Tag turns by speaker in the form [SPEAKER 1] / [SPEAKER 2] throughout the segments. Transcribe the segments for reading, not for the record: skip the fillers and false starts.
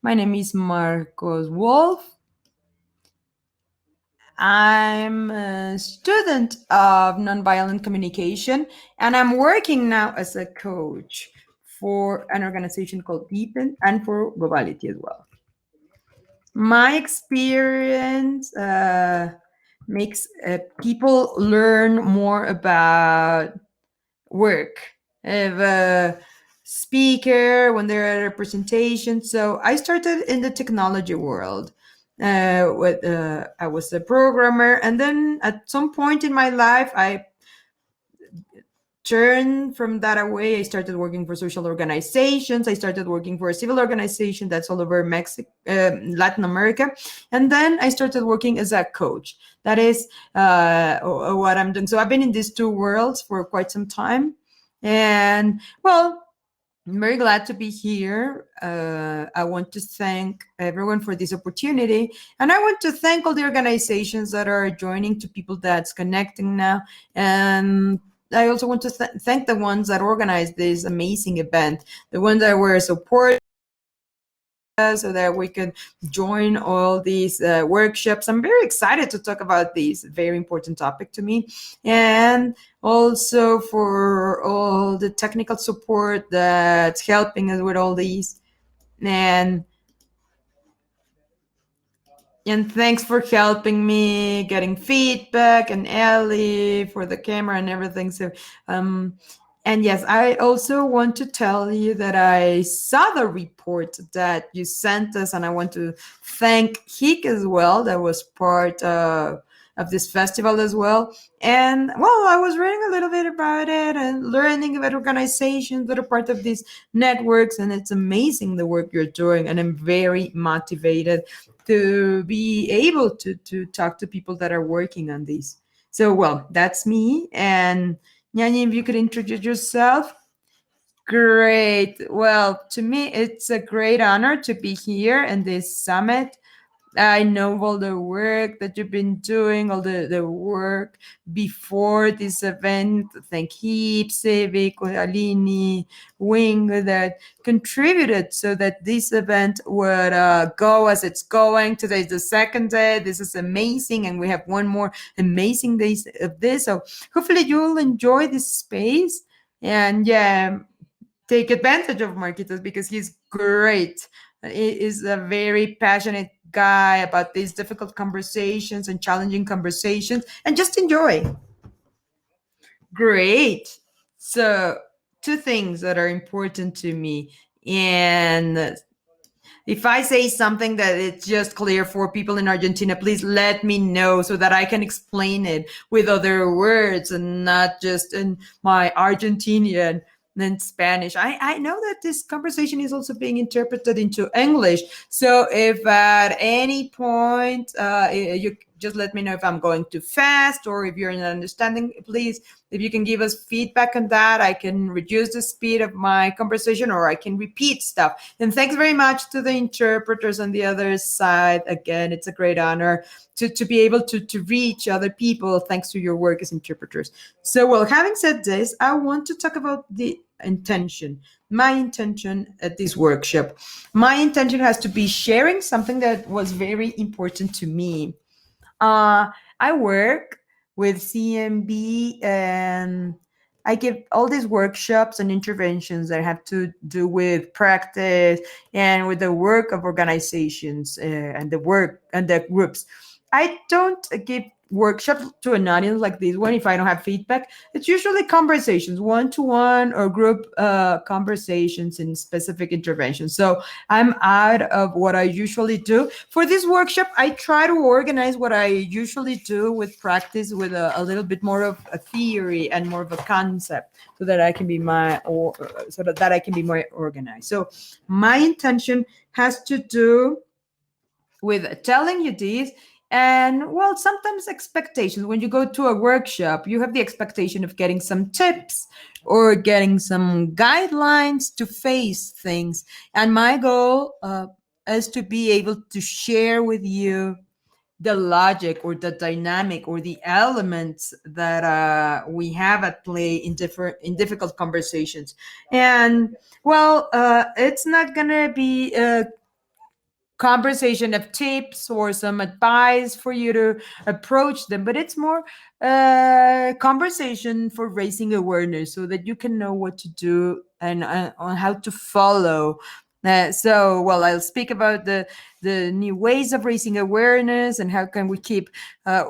[SPEAKER 1] My name is Marcos Wolf. I'm a student of Nonviolent Communication, and I'm working now as a coach for an organization called Deepen and for Globality as well. My experience makes people learn more about work of a speaker when they're at a presentation. So I started in the technology world. I was a programmer, and then at some point in my life, I turned from that away. I started working for social organizations. I started working for a civil organization that's all over Mexico, Latin America, and then I started working as a coach. That is what I'm doing. So I've been in these two worlds for quite some time, and well, I'm very glad to be here. I want to thank everyone for this opportunity. And I want to thank all the organizations that are joining, to people that's connecting now. And I also want to thank the ones that organized this amazing event, the ones that were supporting so that we could join all these workshops. I'm very excited to talk about this very important topic to me, and also for all the technical support that's helping us with all these. And and thanks for helping me getting feedback, and Ellie for the camera and everything. So and yes, I also want to tell you that I saw the report that you sent us, and I want to thank Hick as well, that was part of this festival as well. And well, I was reading a little bit about it and learning about organizations that are part of these networks, and it's amazing the work you're doing, and I'm very motivated to be able to talk to people that are working on these. So, well, that's me. And Nyani, if you could introduce yourself. Great. Well, to me, it's a great honor to be here in this summit. I know all the work that you've been doing, all the work before this event. Thank Heap, Civic, Alini, Wing that contributed so that this event would go as it's going. Today is the second day. This is amazing, and we have one more amazing day of this. So hopefully you'll enjoy this space. And yeah, take advantage of Marquitos because he's great. He is a very passionate guy about these difficult conversations and challenging conversations, and just enjoy. Great. So, two things that are important to me. And if I say something that it's just clear for people in Argentina, please let me know so that I can explain it with other words and not just in my Argentinian and Spanish. I know that this conversation is also being interpreted into English. So if at any point you just let me know if I'm going too fast or if you're not understanding, please, if you can give us feedback on that, I can reduce the speed of my conversation or I can repeat stuff. And thanks very much to the interpreters on the other side. Again, it's a great honor to be able to reach other people thanks to your work as interpreters. So, well, having said this, I want to talk about the intention. My intention at this workshop. My intention has to be sharing something that was very important to me. I work with CMB, and I give all these workshops and interventions that have to do with practice and with the work of organizations and the work and the groups. I don't give workshops to an audience like this one if I don't have feedback. It's usually conversations, one to one or group conversations in specific interventions. So I'm out of what I usually do. For this workshop, I try to organize what I usually do with practice with a little bit more of a theory and more of a concept so that I can be that I can be more organized. So my intention has to do with telling you this. And well, sometimes expectations. When you go to a workshop, you have the expectation of getting some tips or getting some guidelines to face things. And my goal is to be able to share with you the logic or the dynamic or the elements that we have at play in difficult conversations. And well, it's not gonna be conversation of tips or some advice for you to approach them, but it's more conversation for raising awareness so that you can know what to do and on how to follow. So, well, I'll speak about the new ways of raising awareness and how can we keep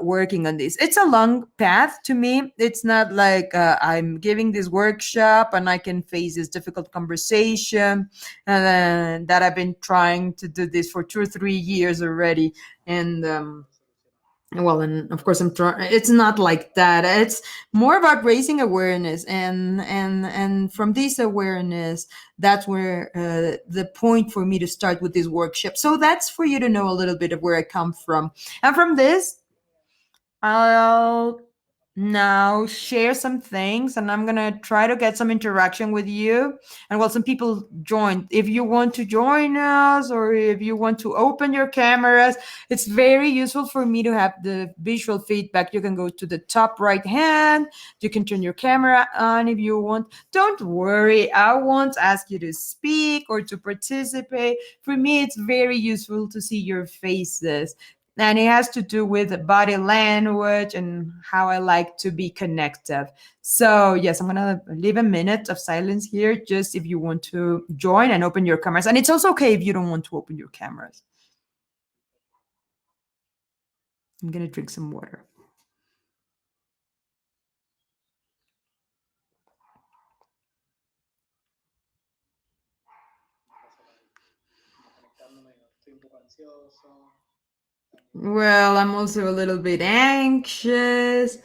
[SPEAKER 1] working on this. It's a long path to me. It's not like I'm giving this workshop and I can face this difficult conversation, and that I've been trying to do this for 2 or 3 years already. And well, and of course I'm trying. It's not like that. It's more about raising awareness, and from this awareness, that's where the point for me to start with this workshop. So that's for you to know a little bit of where I come from, and from this I'll now share some things, and I'm gonna try to get some interaction with you. And well, some people joined. If you want to join us, or if you want to open your cameras, it's very useful for me to have the visual feedback. You can go to the top right hand. You can turn your camera on if you want. Don't worry, I won't ask you to speak or to participate. For me, it's very useful to see your faces, and it has to do with body language and how I like to be connected. So yes, I'm gonna leave a minute of silence here, just if you want to join and open your cameras. And it's also okay if you don't want to open your cameras. I'm gonna drink some water. Well, I'm also a little bit anxious.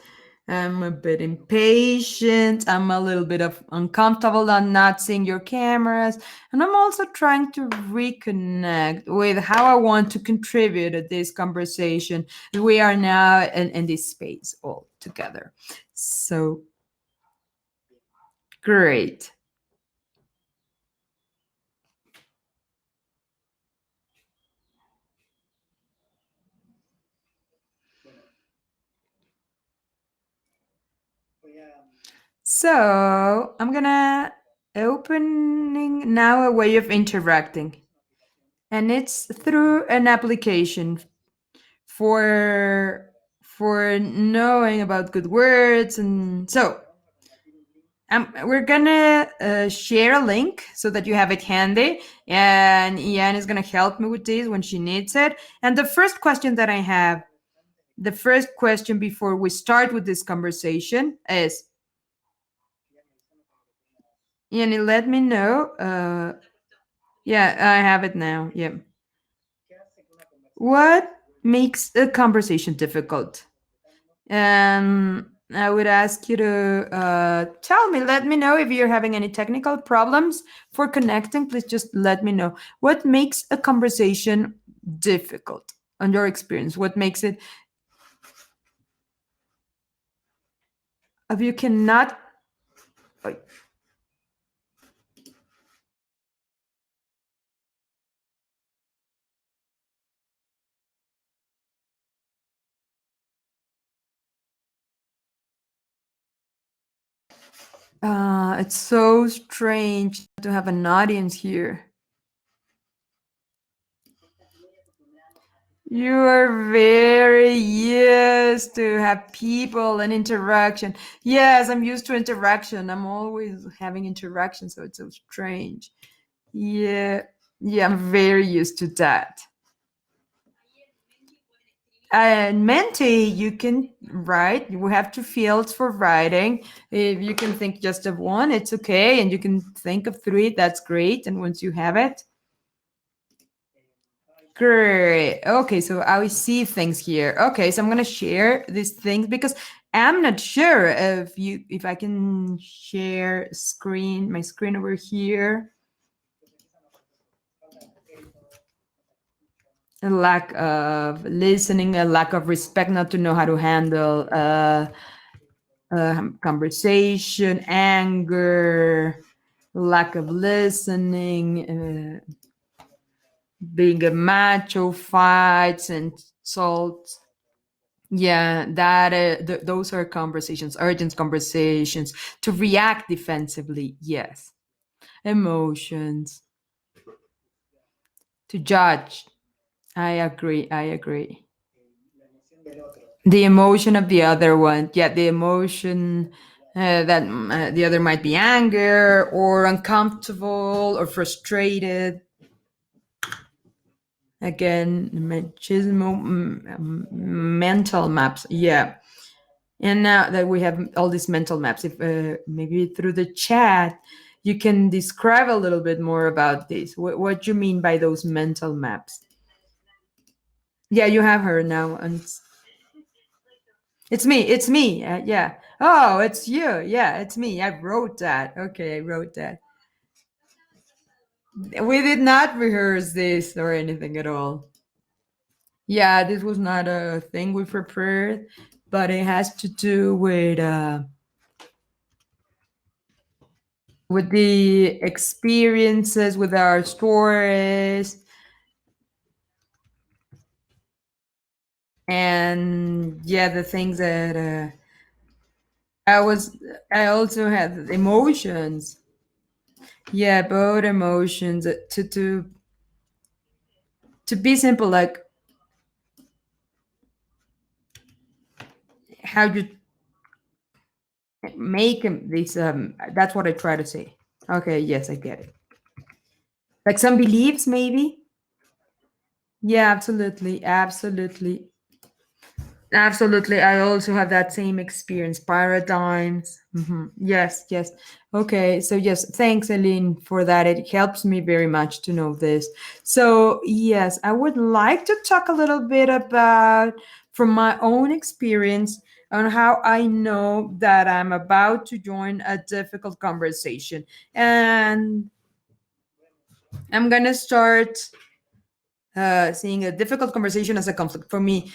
[SPEAKER 1] I'm a bit impatient. I'm a little bit of uncomfortable on not seeing your cameras. And I'm also trying to reconnect with how I want to contribute to this conversation. We are now in this space all together. So great. So I'm gonna opening now a way of interacting. And it's through an application for knowing about good words. And so we're gonna share a link so that you have it handy, and Ian is gonna help me with this when she needs it. And the first question that I have, the first question before we start with this conversation is, Ian, let me know. Yeah, I have it now. Yeah. What makes a conversation difficult? And I would ask you to tell me, let me know if you're having any technical problems for connecting. Please just let me know. What makes a conversation difficult on your experience? What makes it, if you cannot, it's so strange to have an audience here. You are very used to have people and interaction. Yes, I'm used to interaction. I'm always having interaction, so it's so strange. Yeah, yeah, I'm very used to that. And Menti, you can write. You have two fields for writing. If you can think just of one, it's okay. And you can think of three, that's great. And once you have it, great. Okay, so I see things here. Okay, so I'm gonna share these things because I'm not sure if I can share my screen over here. A lack of listening, a lack of respect, not to know how to handle conversation, anger, lack of listening, being a macho, fights, and insults. Yeah, that those are conversations, urgent conversations. To react defensively, yes. Emotions. To judge. I agree. I agree. The emotion of the other one. Yeah, the emotion that the other might be anger or uncomfortable or frustrated. Again, machismo, mental maps. Yeah. And now that we have all these mental maps, if maybe through the chat, you can describe a little bit more about this. What do you mean by those mental maps? Yeah, you have her now. And it's me. It's me. Yeah. Oh, it's you. Yeah, it's me. I wrote that. Okay, I wrote that. We did not rehearse this or anything at all. Yeah, this was not a thing we prepared, but it has to do with the experiences, with our stories, and yeah, the things that I was. I also had emotions. Yeah, both emotions. To be simple, like how you make this. That's what I try to say. Okay, yes, I get it. Like some beliefs, maybe. Yeah, absolutely, absolutely. Absolutely. I also have that same experience. Paradigms. Yes, yes. Okay. So, yes, thanks, Aline, for that. It helps me very much to know this. So, yes, I would like to talk a little bit about from my own experience on how I know that I'm about to join a difficult conversation. And I'm going to start seeing a difficult conversation as a conflict. For me,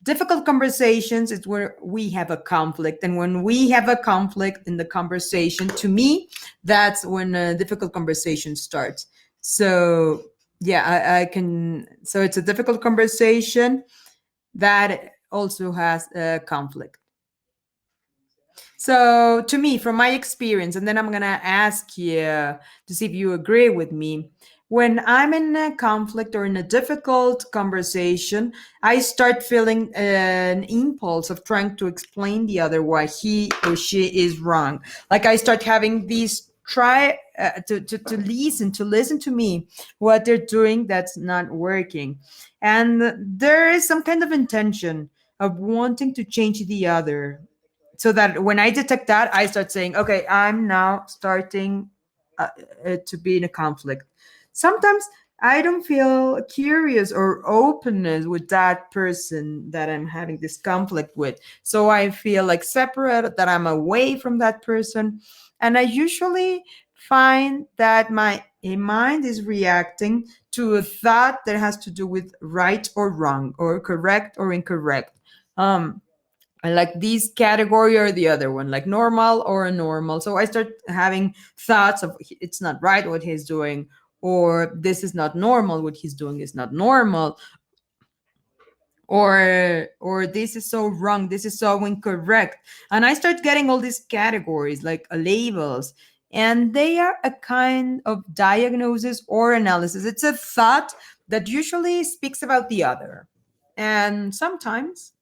[SPEAKER 1] difficult conversations is where we have a conflict, and when we have a conflict in the conversation, to me, that's when a difficult conversation starts. So yeah, I can. So it's a difficult conversation that also has a conflict. So, to me, from my experience, and then I'm going to ask you to see if you agree with me. When I'm in a conflict or in a difficult conversation, I start feeling an impulse of trying to explain the other why he or she is wrong. Like I start having these try to listen to me what they're doing that's not working, and there is some kind of intention of wanting to change the other, so that when I detect that, I start saying, okay, I'm now starting to be in a conflict. Sometimes I don't feel curious or openness with that person that I'm having this conflict with. So I feel like separate, that I'm away from that person. And I usually find that my mind is reacting to a thought that has to do with right or wrong, or correct or incorrect. I like this category or the other one, like normal or a normal. So I start having thoughts of it's not right what he's doing, or this is not normal, what he's doing is not normal, or this is so wrong, this is so incorrect. And I start getting all these categories like labels, and they are a kind of diagnosis or analysis. It's a thought that usually speaks about the other. And sometimes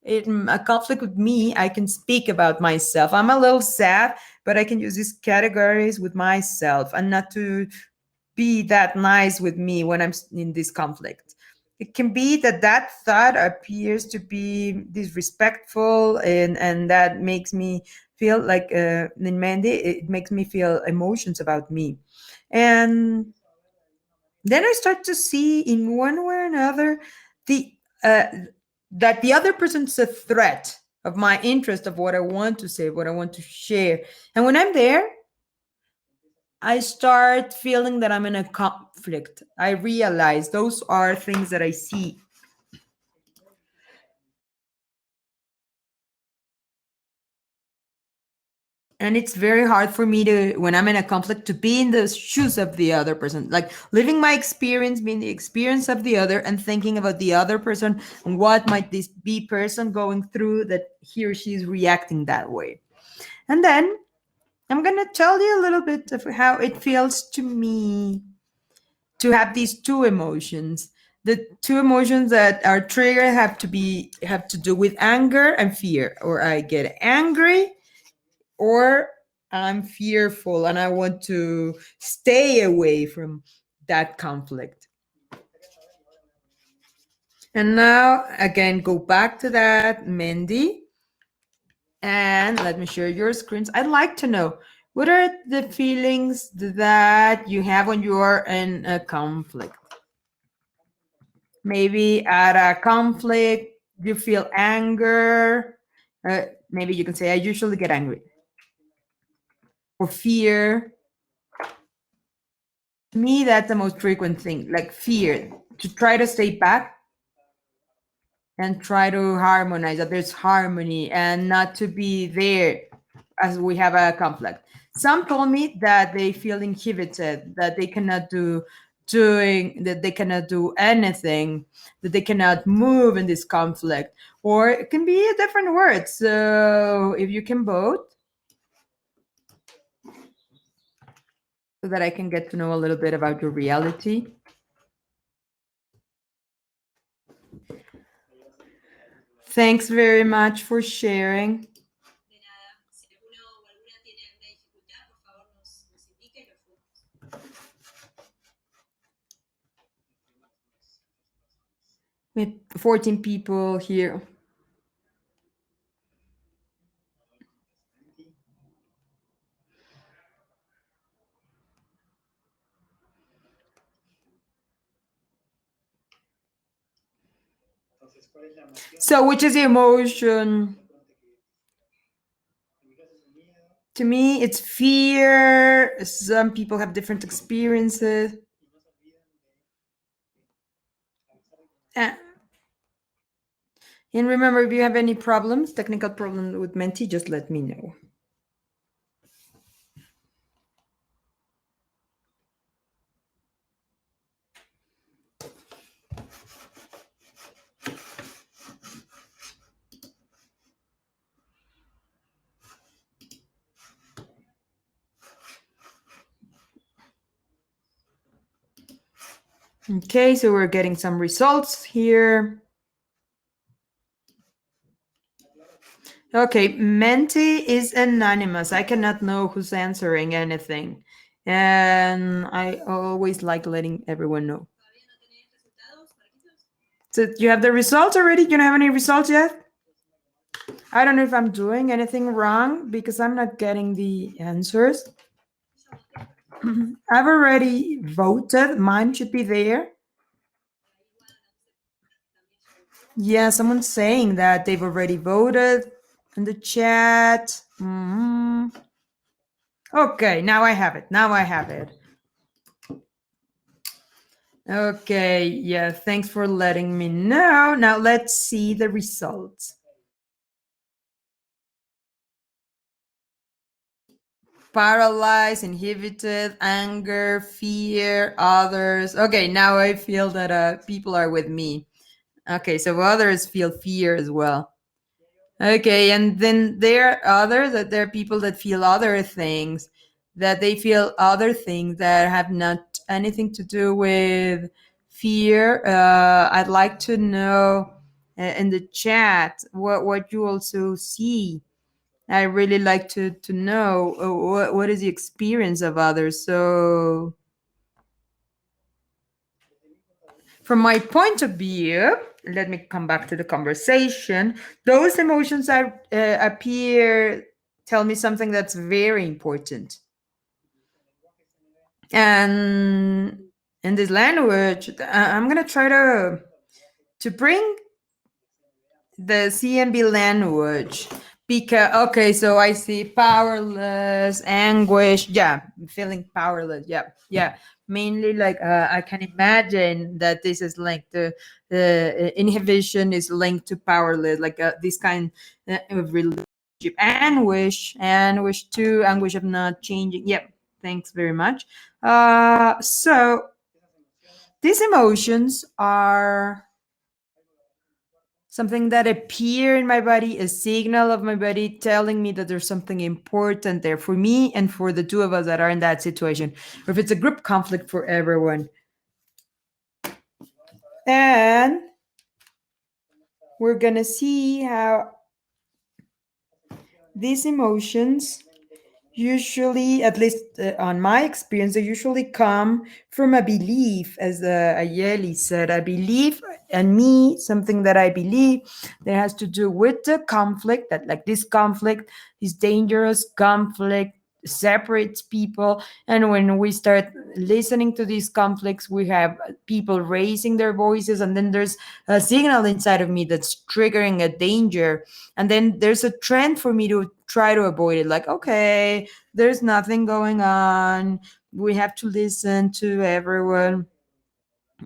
[SPEAKER 1] a conflict with me, I can speak about myself. I'm a little sad, but I can use these categories with myself and not to be that nice with me when I'm in this conflict. It can be that that thought appears to be disrespectful, and that makes me feel like in Mandy, it makes me feel emotions about me. And then I start to see in one way or another the uh, that the other person's a threat of my interest, of what I want to say, what I want to share. And when I'm there, I start feeling that I'm in a conflict. I realize those are things that I see. And it's very hard for me to, when I'm in a conflict, to be in the shoes of the other person, like living my experience, being the experience of the other, and thinking about the other person and what might this be person going through that he or she is reacting that way. And then I'm going to tell you a little bit of how it feels to me to have these two emotions. The two emotions that are triggered have to do with anger and fear. Or I get angry, or I'm fearful and I want to stay away from that conflict. And now again, go back to that, Mandy, and let me share your screens. I'd like to know, what are the feelings that you have when you are in a conflict? Maybe at a conflict, you feel anger. Maybe you can say, I usually get angry. Or fear. To me, that's the most frequent thing, like fear, to try to stay back and try to harmonize, that there's harmony and not to be there as we have a conflict. Some told me that they feel inhibited, that they cannot that they cannot do anything, that they cannot move in this conflict, or it can be a different word. So if you can vote, so that I can get to know a little bit about your reality. Thanks very much for sharing. With 14 people here. So, which is the emotion? To me, it's fear. Some people have different experiences. Uh, and remember, if you have any problems, technical problems with Menti, just let me know. Okay, so we're getting some results here. Okay, Menti is anonymous. I cannot know who's answering anything. And I always like letting everyone know. So you have the results already? You don't have any results yet? I don't know if I'm doing anything wrong because I'm not getting the answers. I've already voted. Mine should be there. Yeah, someone's saying that they've already voted in the chat. Okay, now I have it. Now I have it. Okay, yeah, thanks for letting me know. Now let's see the results. Paralyzed, inhibited, anger, fear, others. Okay, now I feel that people are with me. Okay, so others feel fear as well. Okay, and then there are there are people that feel other things, that they feel other things that have not anything to do with fear. I'd like to know in the chat what you also see. I really like to know what is the experience of others. So from my point of view, let me come back to the conversation. Those emotions are appear tell me something that's very important. And in this language, I'm gonna try to bring the CMB language, because okay, so I see powerless, anguish, yeah, feeling powerless, yeah, yeah, mainly like I can imagine that this is linked to inhibition is linked to powerless, like this kind of relationship. Anguish too, anguish of not changing, yep. Thanks very much. So these emotions are something that appear in my body, a signal of my body telling me that there's something important there for me and for the two of us that are in that situation, or if it's a group conflict for everyone. And we're going to see how these emotions usually, at least on my experience, they usually come from a belief, as Ayeli said, a belief and me, something that I believe that has to do with the conflict, that like this conflict is dangerous, conflict separates people. And when we start listening to these conflicts, we have people raising their voices, and then there's a signal inside of me that's triggering a danger, and then there's a trend for me to try to avoid it, like, okay, there's nothing going on, we have to listen to everyone,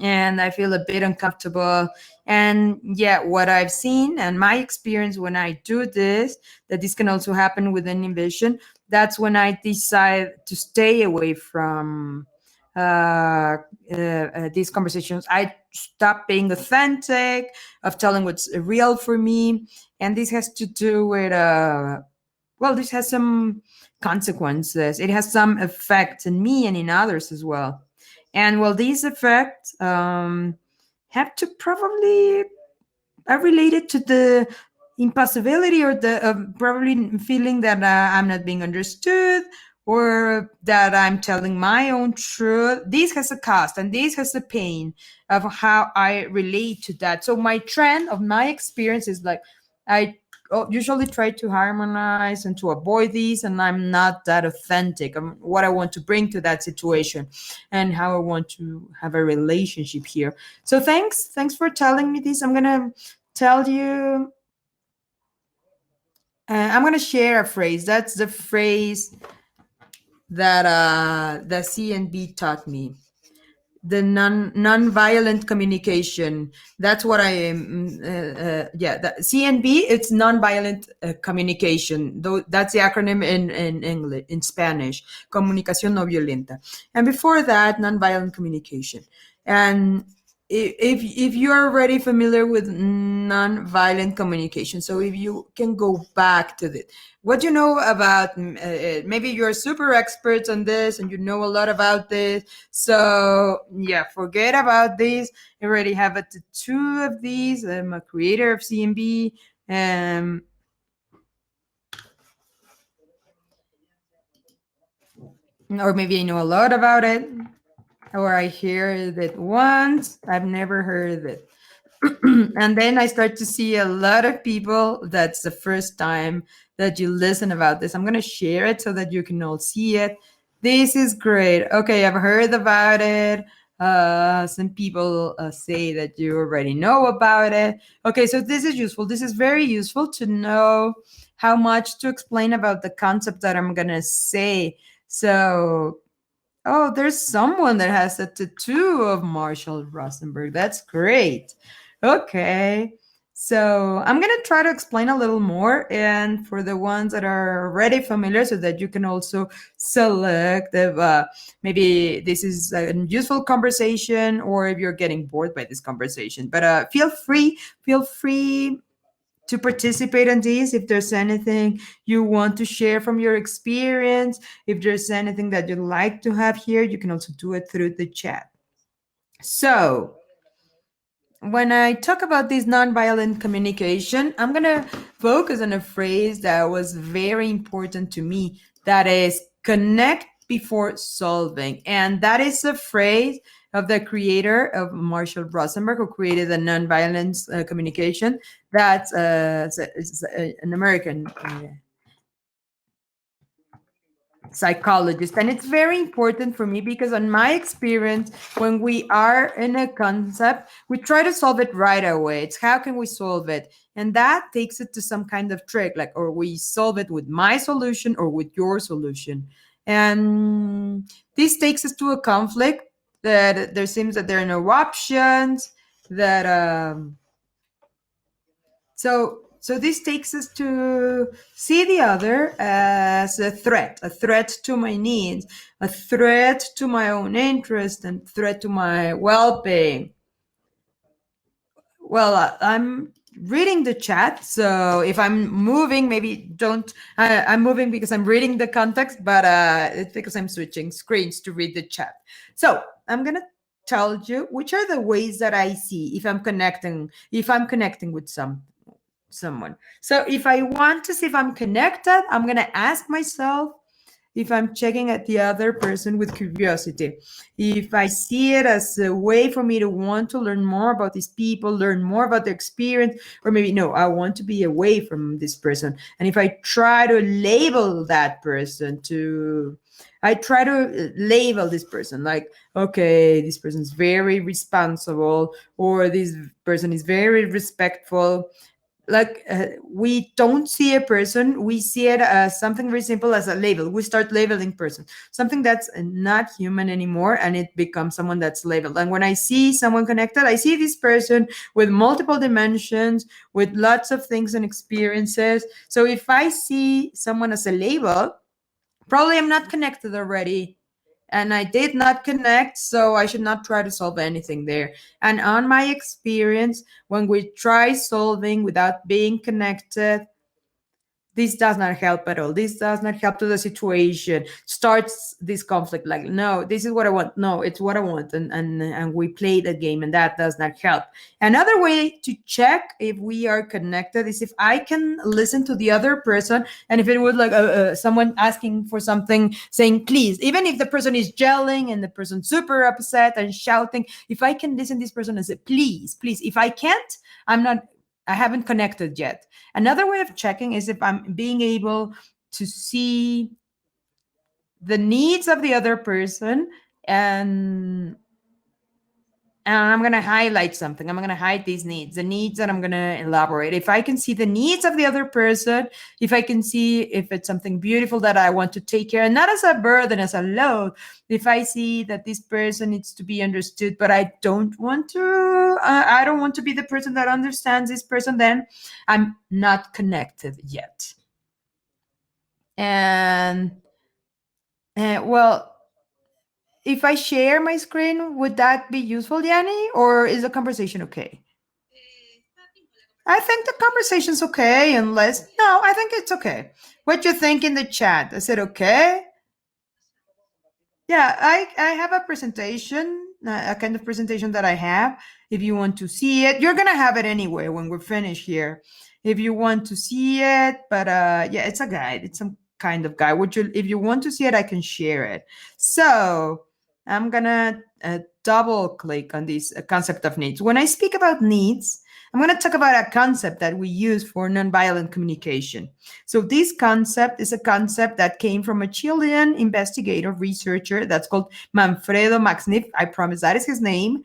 [SPEAKER 1] and I feel a bit uncomfortable. And yeah, what I've seen and my experience when I do this, that this can also happen with an inhibition, that's when I decide to stay away from these conversations. I stop being authentic, of telling what's real for me. And this has to do with well, this has some consequences. It has some effects in me and in others as well. And well, these effects have to probably are related to the impossibility, or the probably feeling that I'm not being understood, or that I'm telling my own truth. This has a cost, and this has a pain of how I relate to that. So my trend of my experience is like, I usually try to harmonize and to avoid these, and I'm not that authentic. What I want to bring to that situation and how I want to have a relationship here. So thanks for telling me this. I'm gonna tell you. I'm gonna share a phrase. That's the phrase that the CNB taught me. The nonviolent communication. That's what I am. Yeah, the CNB. It's nonviolent communication. Though that's the acronym in English, in Spanish, comunicación no violenta. And before that, nonviolent communication. And if you are already familiar with nonviolent communication, so if you can go back to it, what you know about, maybe you're super experts on this and you know a lot about this, so yeah, forget about this. I already have two of these. I'm a creator of CMB. um or maybe I know a lot about it, or I hear it once, I've never heard it. And then I start to see a lot of people, that's the first time that you listen about this. I'm going to share it so that you can all see it. This is great. Okay, I've heard about it. Some people say that you already know about it. Okay, so this is useful. This is very useful to know how much to explain about the concept that I'm going to say. So, oh, there's someone that has a tattoo of Marshall Rosenberg. That's great. Okay. So I'm going to try to explain a little more. And for the ones that are already familiar, so that you can also select if maybe this is a useful conversation, or if you're getting bored by this conversation. But feel free to participate in these. If there's anything you want to share from your experience, if there's anything that you'd like to have here, you can also do it through the chat. So when I talk about this nonviolent communication, I'm going to focus on a phrase that was very important to me, that is connect before solving. And that is a phrase of the creator of Marshall Rosenberg, who created the nonviolence communication. That's an American psychologist. And it's very important for me because, on my experience, when we are in a concept, we try to solve it right away. It's how can we solve it? And that takes it to some kind of trick, like, or we solve it with my solution or with your solution. And this takes us to a conflict that there seems that there are no options, that so this takes us to see the other as a threat to my needs, a threat to my own interest, and threat to my well-being. Well, I'm reading the chat, so if I'm moving, maybe don't. I'm moving because I'm reading the context, but it's because I'm switching screens to read the chat. So I'm gonna tell you which are the ways that I see if I'm connecting with someone. So if I want to see if I'm connected, I'm going to ask myself if I'm checking at the other person with curiosity, if I see it as a way for me to want to learn more about these people, learn more about their experience, or maybe no, I want to be away from this person. And if I try to label that person I try to label this person like, okay, this person is very responsible, or this person is very respectful. Like we don't see a person, we see it as something very simple as a label. We start labeling person, something that's not human anymore, and it becomes someone that's labeled. And when I see someone connected, I see this person with multiple dimensions, with lots of things and experiences. So if I see someone as a label, probably I'm not connected already, and I did not connect, so I should not try to solve anything there. And on my experience, when we try solving without being connected, this does not help at all. This does not help to the situation. Starts this conflict like, no, this is what I want. No, it's what I want. And we play the game, and that does not help. Another way to check if we are connected is if I can listen to the other person, and if it would like someone asking for something, saying please, even if the person is yelling and the person super upset and shouting, if I can listen to this person and say please, please. If I can't, I haven't connected yet. Another way of checking is if I'm being able to see the needs of the other person, and I'm going to highlight something. I'm going to hide these needs, the needs that I'm going to elaborate. If I can see the needs of the other person, if I can see if it's something beautiful that I want to take care, and not as a burden, as a load, if I see that this person needs to be understood, but I don't want to be the person that understands this person, then I'm not connected yet. And well, if I share my screen, would that be useful, Yanni, or is the conversation okay? I think the conversation's okay, unless no, I think it's okay. What you think in the chat? Is it okay? Yeah, I have a presentation, a kind of presentation that I have. If you want to see it, you're gonna have it anyway when we're finished here. If you want to see it, but yeah, it's a guide. It's some kind of guide. If you want to see it, I can share it. So I'm gonna double click on this concept of needs. When I speak about needs, I'm going to talk about a concept that we use for nonviolent communication. So this concept is a concept that came from a Chilean investigator, researcher that's called Manfredo Maxniff. I promise that is his name.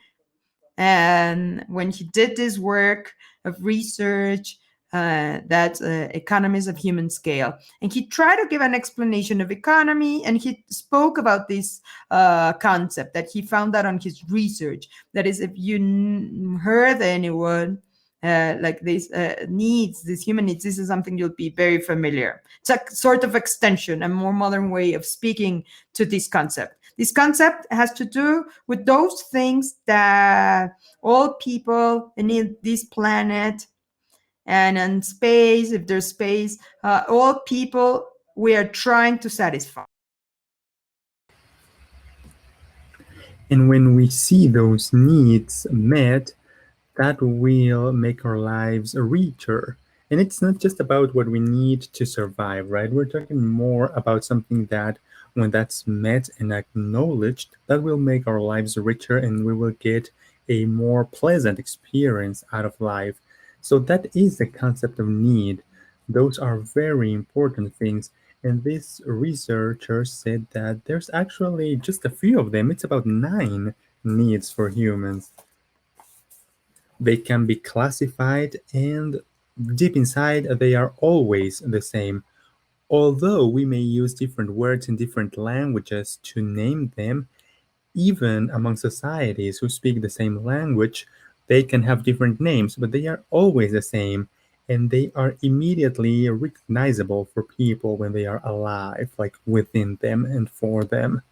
[SPEAKER 1] And when he did this work of research, that's economies of human scale, and he tried to give an explanation of economy, and he spoke about this concept that he found out on his research. That is, if you heard anyone like these needs, these human needs, this is something you'll be very familiar. It's a sort of extension, a more modern way of speaking to this concept. This concept has to do with those things that all people in this planet and in space, if there's space, all people, we are trying to satisfy.
[SPEAKER 2] And when we see those needs met, that will make our lives richer. And it's not just about what we need to survive, right? We're talking more about something that, when that's met and acknowledged, that will make our lives richer, and we will get a more pleasant experience out of life. So that is the concept of need. Those are very important things. And this researcher said that there's actually just a few of them. It's about 9 needs for humans. They can be classified, and deep inside, they are always the same. Although we may use different words in different languages to name them, even among societies who speak the same language, they can have different names, but they are always the same. And they are immediately recognizable for people when they are alive, like within them and for them.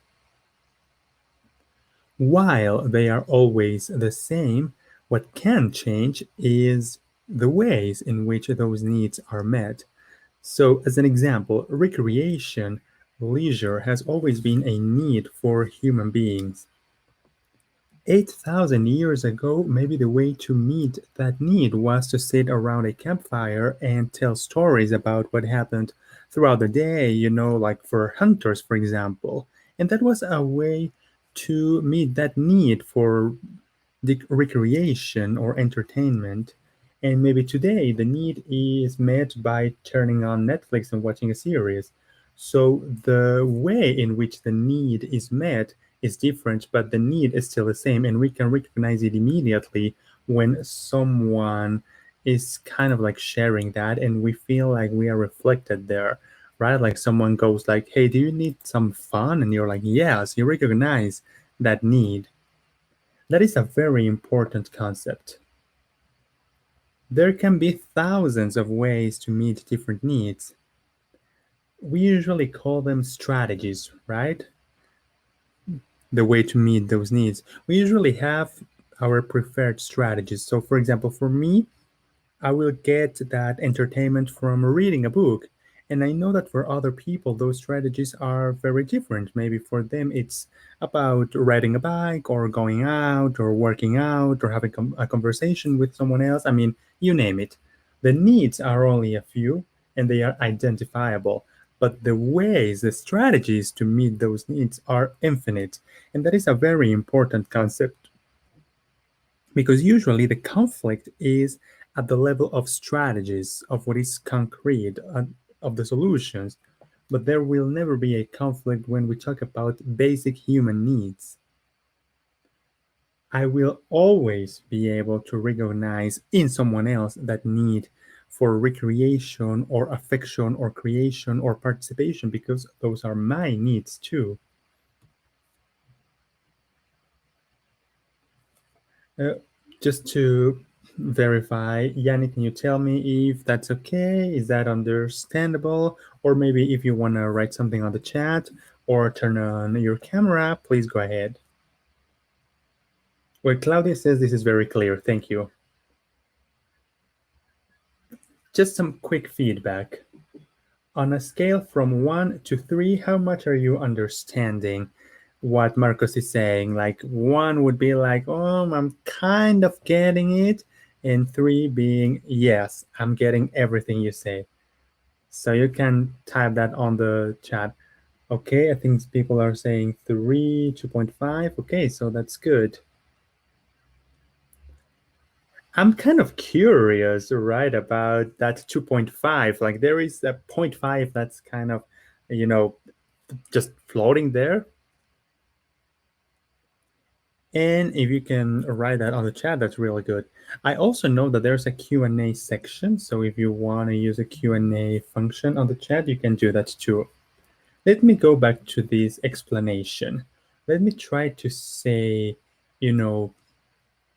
[SPEAKER 2] While they are always the same, what can change is the ways in which those needs are met. So, as an example, recreation, leisure has always been a need for human beings. 8,000 years ago, maybe the way to meet that need was to sit around a campfire and tell stories about what happened throughout the day, like for hunters, for example. And that was a way to meet that need for recreation or entertainment. And maybe today the need is met by turning on Netflix and watching a series. So the way in which the need is met is different, but the need is still the same, and we can recognize it immediately when someone is kind of like sharing that, and we feel like we are reflected there, right? Like someone goes like, "Hey, do you need some fun?" And you're like, "Yes." You recognize that need. That is a very important concept. There can be thousands of ways to meet different needs. We usually call them strategies, right? The way to meet those needs. We usually have our preferred strategies. So, for example, for me, I will get that entertainment from reading a book. And I know that for other people, those strategies are very different. Maybe for them, it's about riding a bike or going out or working out or having a conversation with someone else. I mean, you name it. The needs are only a few and they are identifiable. But the ways, the strategies to meet those needs are infinite. And that is a very important concept because usually the conflict is at the level of strategies, of what is concrete, of the solutions. But there will never be a conflict when we talk about basic human needs. I will always be able to recognize in someone else that need for recreation or affection or creation or participation because those are my needs too. Uh, just to verify, Yanni, can you tell me if that's okay? Is that understandable? Or maybe if you want to write something on the chat or turn on your camera, please go ahead. Well, Claudia says this is very clear. Thank you. Just some quick feedback. On a scale from 1 to 3, how much are you understanding what Marcos is saying? Like 1 would be like, oh, I'm kind of getting it. And 3 being, yes, I'm getting everything you say. So you can type that on the chat. Okay, I think people are saying 3, 2.5. Okay, so that's good. I'm kind of curious, right, about that 2.5. Like there is a 0.5 that's kind of, you know, just floating there. And if you can write that on the chat, that's really good. I also know that there's a Q&A section. So if you want to use a Q&A function on the chat, you can do that too. Let me go back to this explanation. Let me try to say,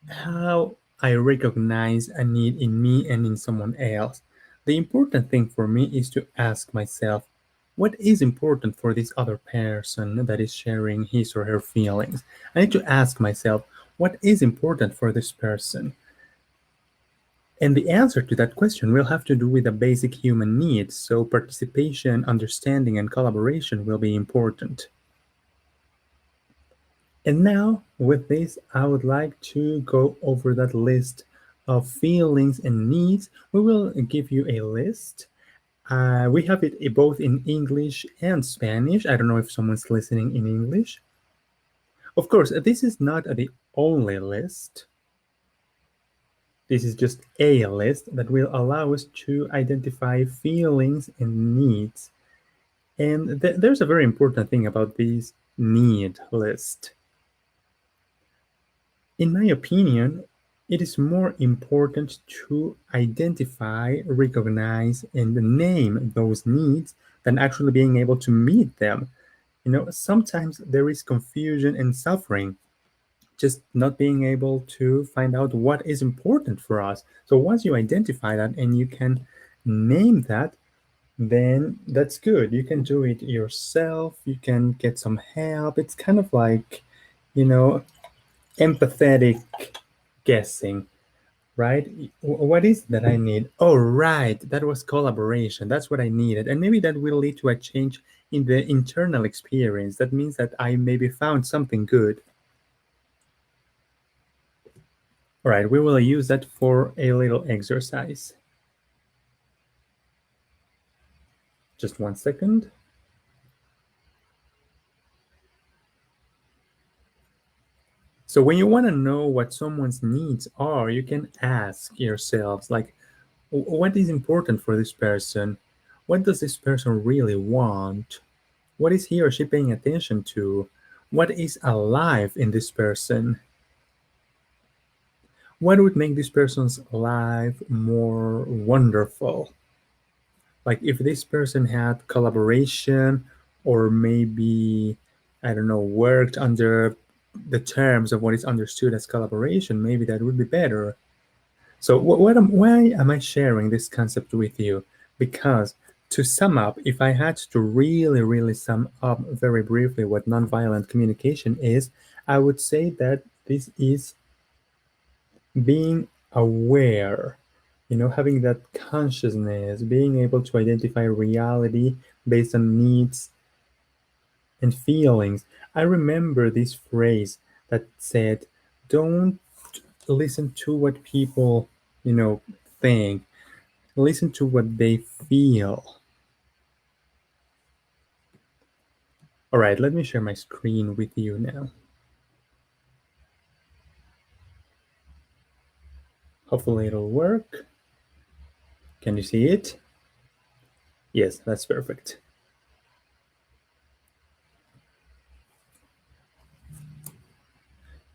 [SPEAKER 2] how I recognize a need in me and in someone else. The important thing for me is to ask myself, what is important for this other person that is sharing his or her feelings? I need to ask myself, what is important for this person? And the answer to that question will have to do with the basic human needs, so participation, understanding, and collaboration will be important. And now, with this, I would like to go over that list of feelings and needs. We will give you a list. We have it both in English and Spanish. I don't know if someone's listening in English. Of course, this is not the only list. This is just a list that will allow us to identify feelings and needs. And there's a very important thing about this need list. In my opinion, it is more important to identify, recognize, and name those needs than actually being able to meet them. Sometimes there is confusion and suffering, just not being able to find out what is important for us. So once you identify that and you can name that, then that's good. You can do it yourself. You can get some help. It's kind of like, empathetic guessing, right? What is that I need? Oh, right. That was collaboration. That's what I needed. And maybe that will lead to a change in the internal experience. That means that I maybe found something good. All right, we will use that for a little exercise. Just 1 second. So when you want to know what someone's needs are, you can ask yourselves, like, what is important for this person? What does this person really want? What is he or she paying attention to? What is alive in this person? What would make this person's life more wonderful? Like if this person had collaboration, or maybe, I don't know, worked under the terms of what is understood as collaboration, maybe that would be better. So why am I sharing this concept with you? Because to sum up, if I had to really sum up very briefly what nonviolent communication is, I would say that this is being aware, having that consciousness, being able to identify reality based on needs and feelings. I remember this phrase that said, don't listen to what people, think, listen to what they feel. All right, let me share my screen with you now. Hopefully it'll work. Can you see it? Yes, that's perfect.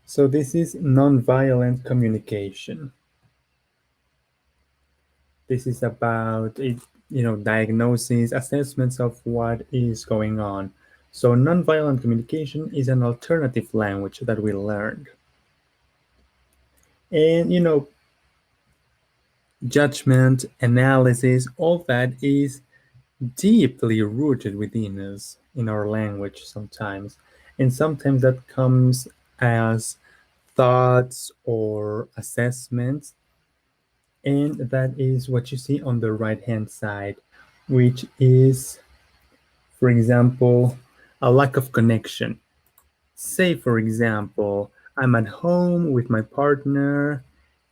[SPEAKER 2] So this is nonviolent communication. This is about diagnosis, assessments of what is going on. So nonviolent communication is an alternative language that we learned. And judgment, analysis, all that is deeply rooted within us in our language sometimes. And sometimes that comes as thoughts or assessments. And that is what you see on the right hand side, which is, for example, a lack of connection. Say, for example, I'm at home with my partner,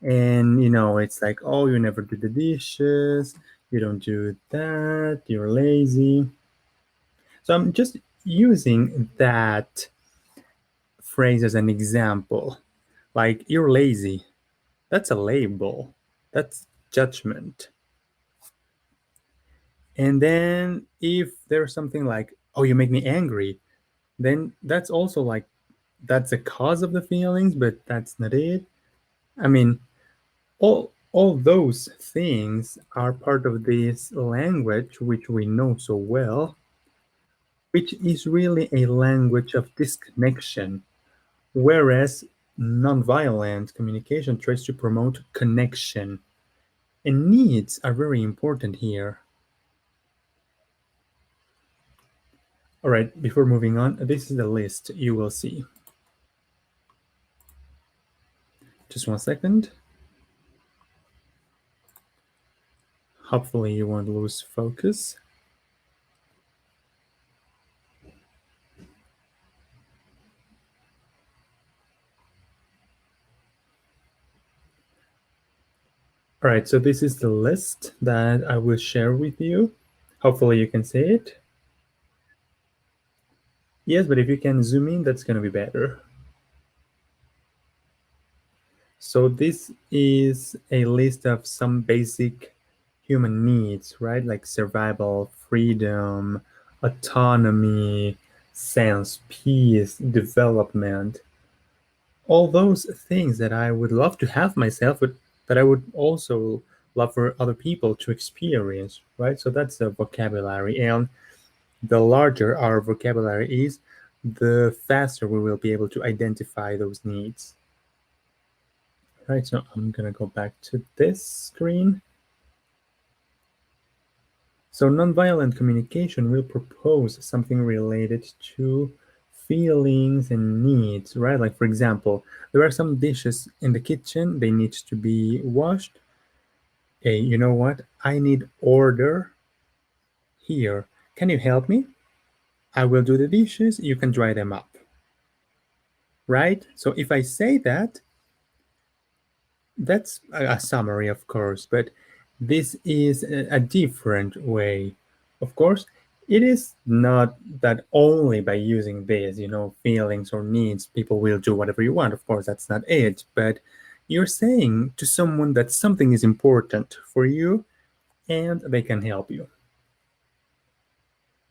[SPEAKER 2] and it's like, oh, you never do the dishes, you don't do that, you're lazy. So I'm just using that phrase as an example. Like, you're lazy. That's a label. That's judgment. And then if there's something like, oh, you make me angry, then that's also like, that's a cause of the feelings, but that's not it. I mean, all those things are part of this language which we know so well, which is really a language of disconnection, whereas nonviolent communication tries to promote connection. And needs are very important here. All right, before moving on, this is the list you will see. Just 1 second. Hopefully you won't lose focus. All right, so this is the list that I will share with you. Hopefully you can see it. Yes, but if you can zoom in, that's going to be better. So this is a list of some basic human needs, right? Like survival, freedom, autonomy, sense, peace, development. All those things that I would love to have myself, but that I would also love for other people to experience, right? So that's the vocabulary. And the larger our vocabulary is, the faster we will be able to identify those needs. Right, so I'm gonna go back to this screen. So nonviolent communication will propose something related to feelings and needs, right? Like, for example, there are some dishes in the kitchen, they need to be washed. Hey, you know what? I need order here. Can you help me? I will do the dishes, you can dry them up. Right? So if I say that, That's a summary, of course, but this is a different way. Of course, it is not that only by using this, feelings or needs, people will do whatever you want. Of course, that's not it. But you're saying to someone that something is important for you and they can help you.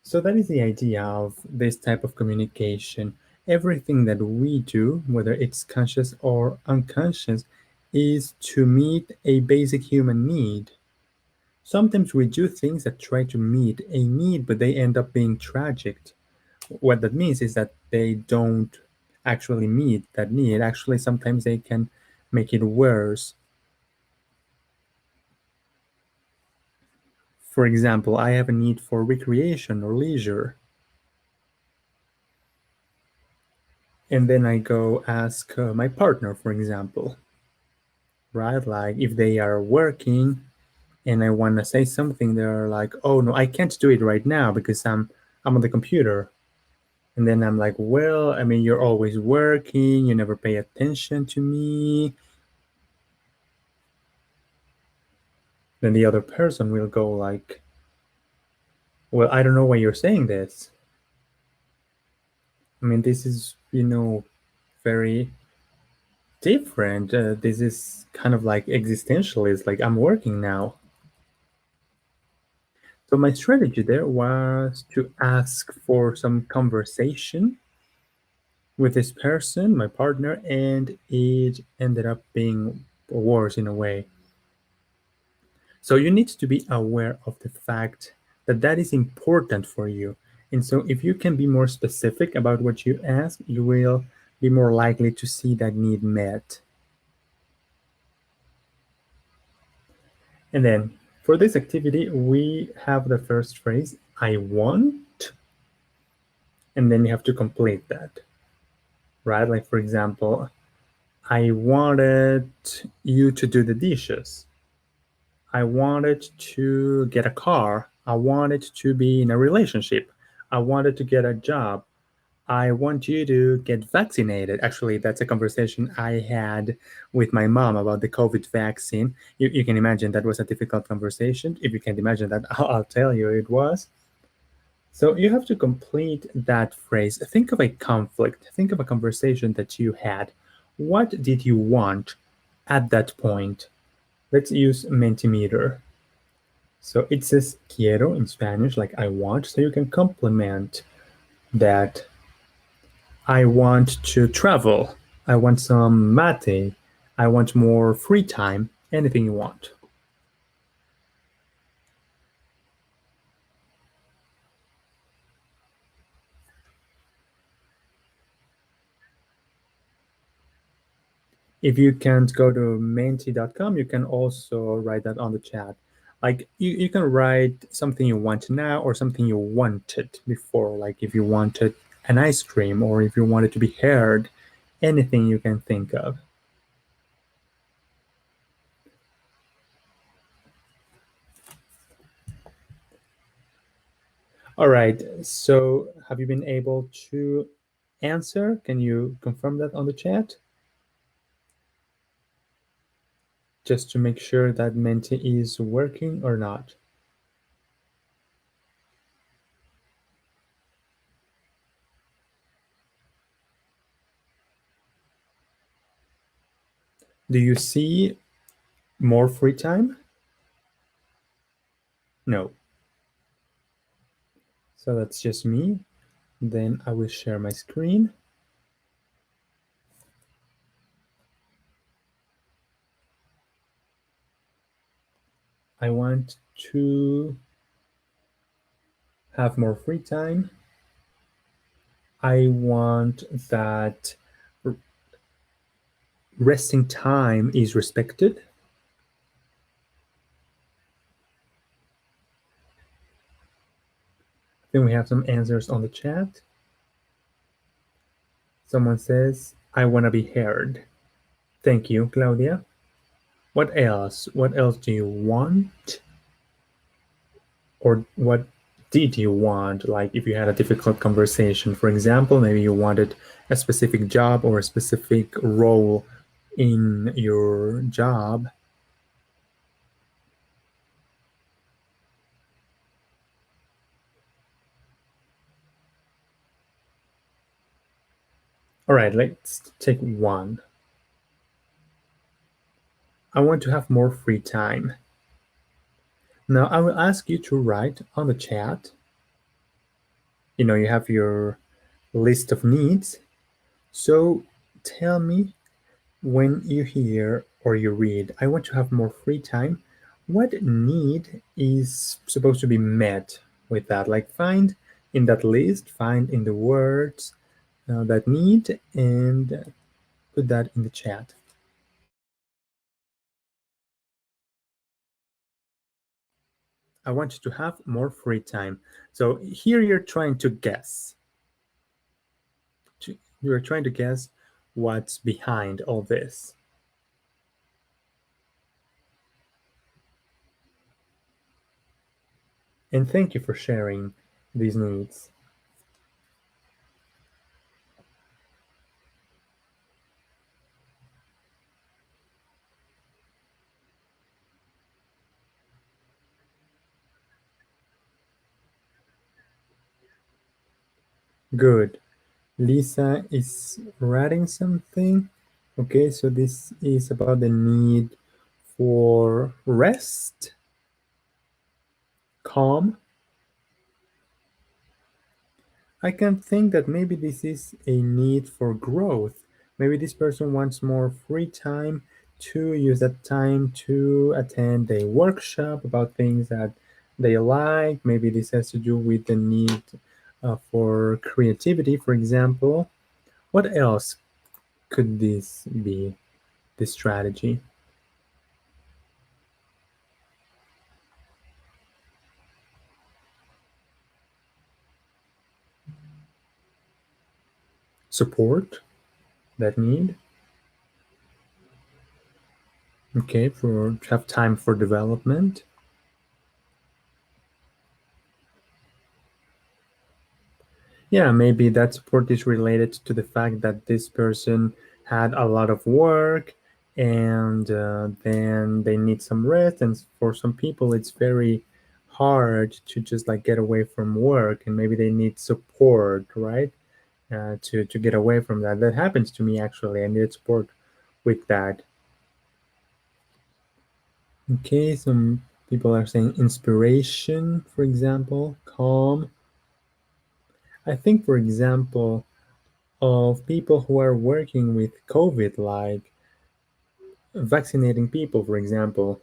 [SPEAKER 2] So that is the idea of this type of communication. Everything that we do, whether it's conscious or unconscious, is to meet a basic human need. Sometimes we do things that try to meet a need, but they end up being tragic. What that means is that they don't actually meet that need. Actually, sometimes they can make it worse. For example, I have a need for recreation or leisure. And then I go ask my partner, for example, right? Like if they are working and I want to say something, they're like, "Oh no, I can't do it right now because I'm on the computer." And then I'm like, "Well, I mean, you're always working. You never pay attention to me." Then the other person will go like, "Well, I don't know why you're saying this. I mean, this is very different. This is kind of like existentialist. Like I'm working now." So my strategy there was to ask for some conversation with this person, my partner, and it ended up being worse in a way. So you need to be aware of the fact that that is important for you. And so if you can be more specific about what you ask, you will be more likely to see that need met. And then for this activity, we have the first phrase, I want, and then you have to complete that, right? Like, for example, I wanted you to do the dishes. I wanted to get a car. I wanted to be in a relationship. I wanted to get a job. I want you to get vaccinated. Actually, that's a conversation I had with my mom about the COVID vaccine. You can imagine that was a difficult conversation. If you can't imagine that, I'll tell you it was. So you have to complete that phrase. Think of a conflict. Think of a conversation that you had. What did you want at that point? Let's use Mentimeter. So it says quiero in Spanish, like I want. So you can complement that. I want to travel. I want some mate. I want more free time. Anything you want. If you can't go to menti.com, you can also write that on the chat. Like you can write something you want now or something you wanted before. Like if you wanted an ice cream or if you wanted to be heard, anything you can think of. All right. So have you been able to answer? Can you confirm that on the chat? Just to make sure that Menti is working or not. Do you see more free time? No. So that's just me. Then I will share my screen. I want to have more free time. I want that resting time is respected. Then we have some answers on the chat. Someone says, I want to be heard. Thank you, Claudia. What else? What else do you want? Or what did you want? Like if you had a difficult conversation, for example, maybe you wanted a specific job or a specific role in your job. All right, let's take one. I want to have more free time. Now, I will ask you to write on the chat. You have your list of needs. So tell me, when you hear or you read, I want to have more free time, what need is supposed to be met with that? Like, find in that list, find in the words that need, and put that in the chat. I want you to have more free time. So here you're trying to guess. You're trying to guess what's behind all this. And thank you for sharing these needs. Good. Lisa is writing something. Okay, so this is about the need for rest, calm. I can think that maybe this is a need for growth. Maybe this person wants more free time to use that time to attend a workshop about things that they like. Maybe this has to do with the need for creativity, for example. What else could this be, this strategy? Support that need. Okay, for have time for development. Yeah, maybe that support is related to the fact that this person had a lot of work and then they need some rest. And for some people, it's very hard to just like get away from work, and maybe they need support, right? To get away from that. That happens to me actually. I needed support with that. Okay, some people are saying inspiration, for example, calm. I think, for example, of people who are working with COVID, like vaccinating people, for example,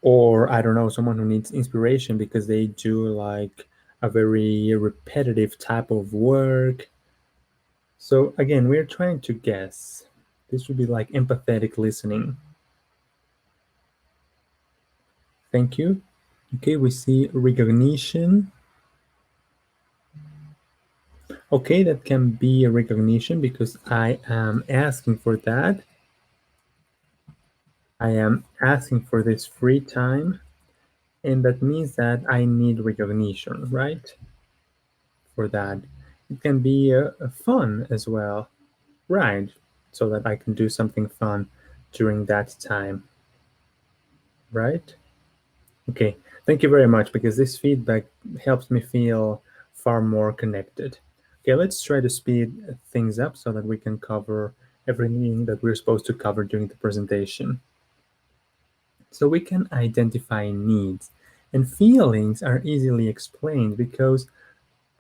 [SPEAKER 2] or I don't know, someone who needs inspiration because they do like a very repetitive type of work. So again, we're trying to guess. This would be like empathetic listening. Thank you. Okay, we see recognition. Okay, that can be a recognition because I am asking for that. I am asking for this free time, and that means that I need recognition, right? For that. It can be fun as well, right? So that I can do something fun during that time, right? Okay, thank you very much because this feedback helps me feel far more connected. Okay, let's try to speed things up so that we can cover everything that we're supposed to cover during the presentation. So we can identify needs, and feelings are easily explained because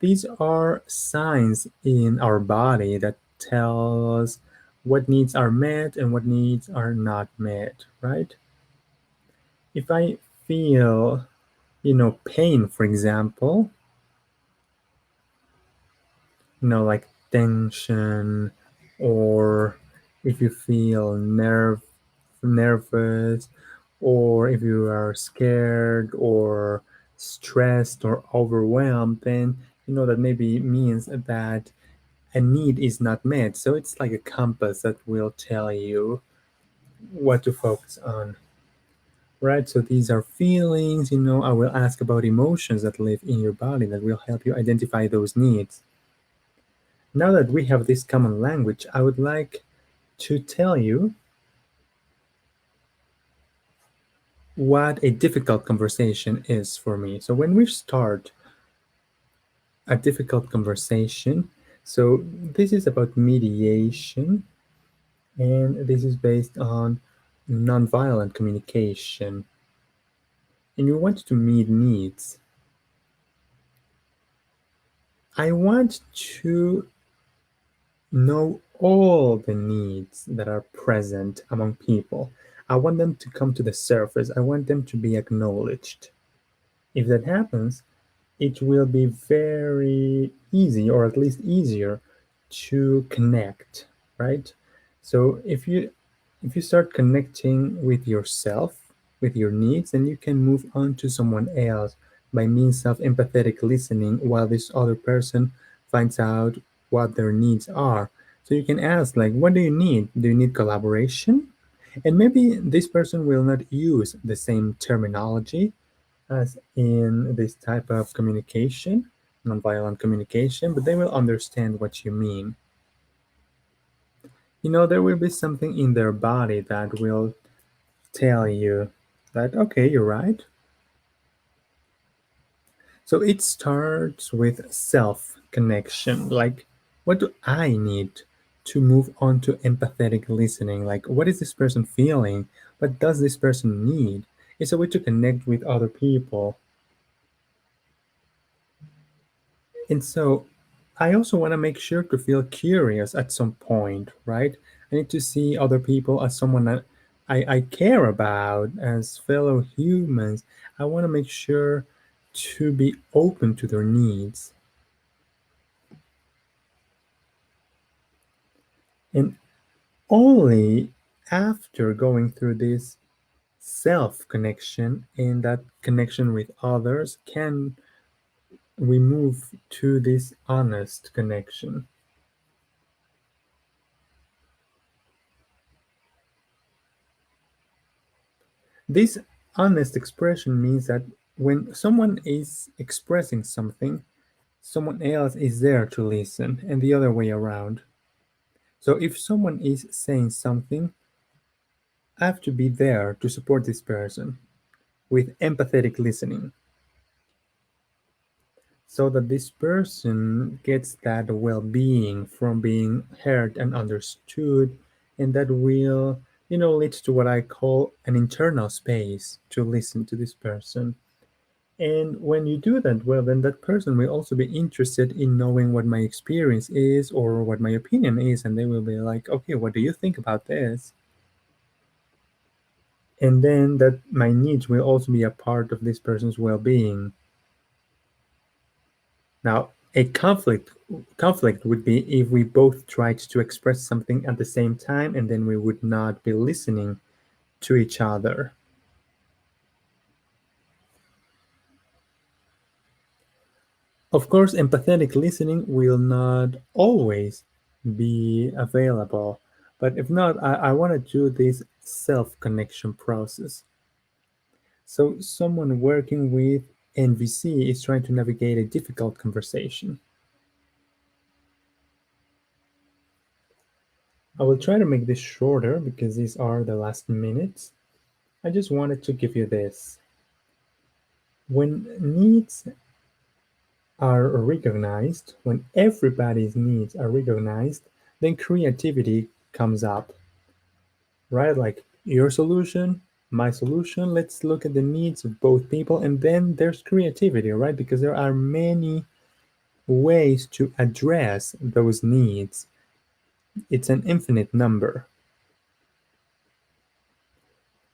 [SPEAKER 2] these are signs in our body that tell us what needs are met and what needs are not met, right? If I feel, pain, for example, like tension, or if you feel nervous, or if you are scared or stressed or overwhelmed, then that maybe means that a need is not met. So it's like a compass that will tell you what to focus on, right? So these are feelings. I will ask about emotions that live in your body that will help you identify those needs. Now that we have this common language, I would like to tell you what a difficult conversation is for me. So when we start a difficult conversation, so this is about mediation, and this is based on nonviolent communication. And you want to meet needs. I want to know all the needs that are present among people. I want them to come to the surface. I want them to be acknowledged. If that happens, it will be very easy, or at least easier, to connect, right? So if you start connecting with yourself, with your needs, then you can move on to someone else by means of empathetic listening while this other person finds out what their needs are. So you can ask, like, what do you need? Do you need collaboration? And maybe this person will not use the same terminology as in this type of communication, nonviolent communication, but they will understand what you mean. There will be something in their body that will tell you that, okay, you're right. So it starts with self connection. Like, what do I need to move on to empathetic listening? Like, what is this person feeling? What does this person need? It's a way to connect with other people. And so I also want to make sure to feel curious at some point, right? I need to see other people as someone that I care about, as fellow humans. I want to make sure to be open to their needs. And only after going through this self connection and that connection with others can we move to this honest connection. This honest expression means that when someone is expressing something, someone else is there to listen, and the other way around. So if someone is saying something, I have to be there to support this person with empathetic listening so that this person gets that well being from being heard and understood, and that will, lead to what I call an internal space to listen to this person. And when you do that, well, then that person will also be interested in knowing what my experience is or what my opinion is. And they will be like, okay, what do you think about this? And then that my needs will also be a part of this person's well being. Now, a conflict would be if we both tried to express something at the same time and then we would not be listening to each other. Of course, empathetic listening will not always be available, but if not, I want to do this self connection process. So, someone working with NVC is trying to navigate a difficult conversation. I will try to make this shorter because these are the last minutes. I just wanted to give you this. When needs are recognized, when everybody's needs are recognized, then creativity comes up, right? Like your solution, my solution. Let's look at the needs of both people, and then there's creativity, right? Because there are many ways to address those needs. It's an infinite number.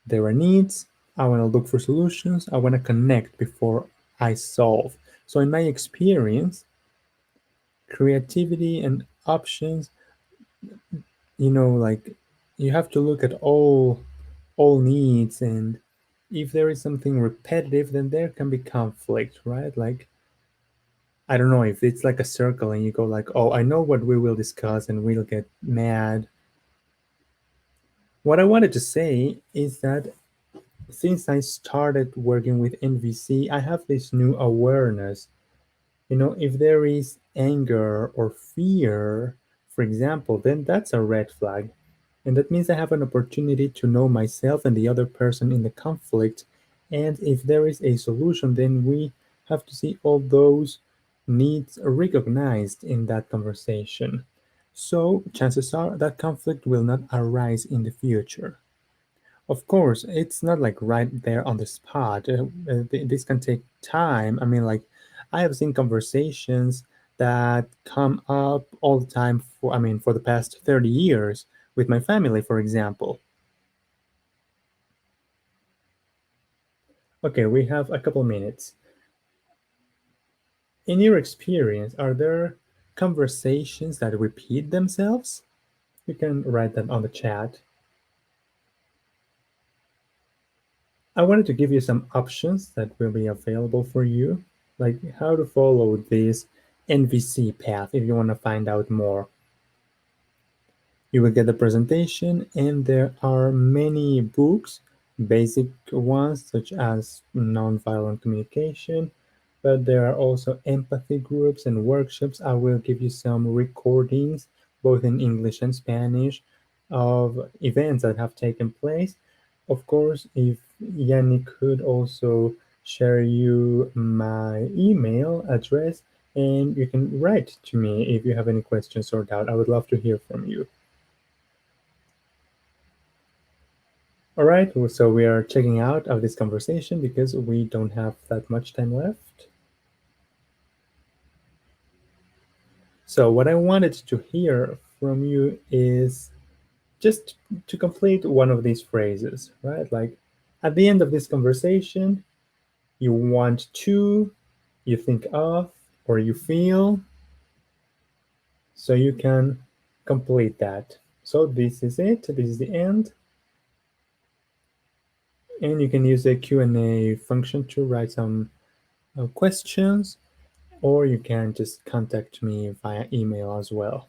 [SPEAKER 2] There are needs. I want to look for solutions. I want to connect before I solve. So, in my experience, creativity and options, like you have to look at all needs, and if there is something repetitive, then there can be conflict, right? Like, I don't know, if it's like a circle and you go like, oh, I know what we will discuss, and we'll get mad. What I wanted to say is that since I started working with NVC, I have this new awareness. If there is anger or fear, for example, then that's a red flag. And that means I have an opportunity to know myself and the other person in the conflict. And if there is a solution, then we have to see all those needs recognized in that conversation. So chances are that conflict will not arise in the future. Of course, it's not like right there on the spot. This can take time. I mean, like, I have seen conversations that come up all the time for, I mean, for the past 30 years with my family, for example. Okay, we have a couple minutes. In your experience, are there conversations that repeat themselves? You can write that on the chat. I wanted to give you some options that will be available for you, like how to follow this NVC path if you want to find out more. You will get the presentation, and there are many books, basic ones such as Nonviolent Communication, but there are also empathy groups and workshops. I will give you some recordings, both in English and Spanish, of events that have taken place. Of course, if Yannick could also share you my email address, and you can write to me if you have any questions or doubt. I would love to hear from you. All right, so we are checking out of this conversation because we don't have that much time left. So what I wanted to hear from you is just to complete one of these phrases, right? Like at the end of this conversation, you want to, you think of, or you feel, so you can complete that. So this is it, this is the end. And you can use the Q&A function to write some questions, or you can just contact me via email as well.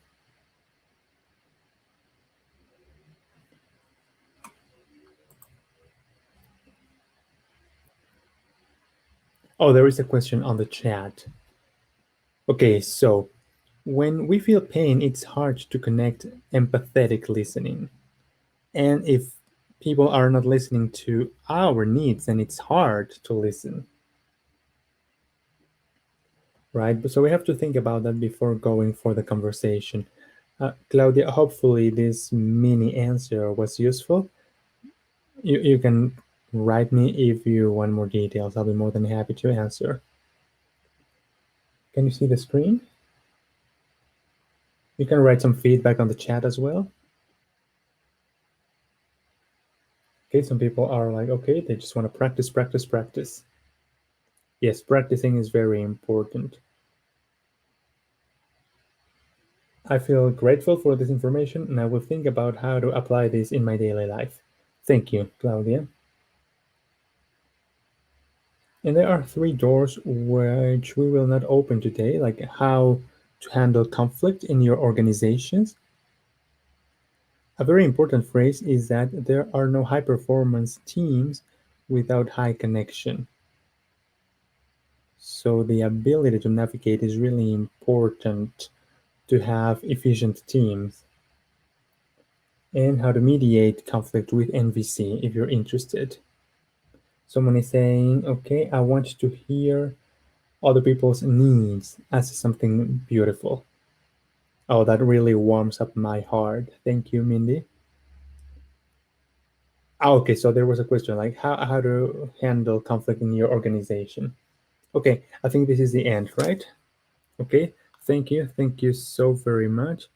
[SPEAKER 2] Oh, there is a question on the chat. Okay, so when we feel pain, it's hard to connect empathetic listening. And if people are not listening to our needs, then it's hard to listen, right? So we have to think about that before going for the conversation. Claudia, hopefully this mini answer was useful. You can write me if you want more details. I'll be more than happy to answer. Can you see the screen? You can write some feedback on the chat as well. Okay, some people are like, okay, they just want to practice, practice, practice. Yes, practicing is very important. I feel grateful for this information, and I will think about how to apply this in my daily life. Thank you, Claudia. And there are 3 doors which we will not open today, like how to handle conflict in your organizations. A very important phrase is that there are no high-performance teams without high connection. So the ability to navigate is really important to have efficient teams. And how to mediate conflict with NVC if you're interested. Someone is saying, okay, I want to hear other people's needs as something beautiful. Oh, that really warms up my heart. Thank you, Mindy. Okay, so there was a question like how to handle conflict in your organization. Okay, I think this is the end, right? Okay, thank you. Thank you so very much.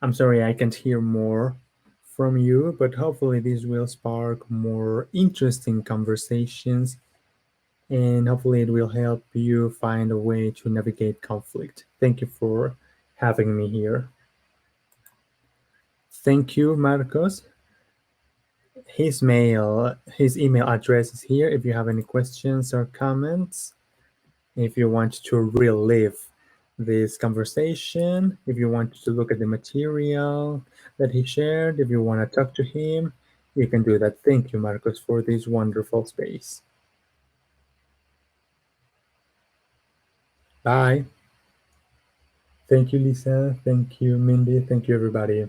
[SPEAKER 2] I'm sorry I can't hear more from you, but hopefully this will spark more interesting conversations, and hopefully it will help you find a way to navigate conflict. Thank you for having me here. Thank you, Marcos. His email address is here if you have any questions or comments. If you want to relive this conversation, if you want to look at the material that he shared, if you want to talk to him, you can do that. Thank you, Marcos, for this wonderful space. Bye. Thank you, Lisa. Thank you, Mindy. Thank you, everybody.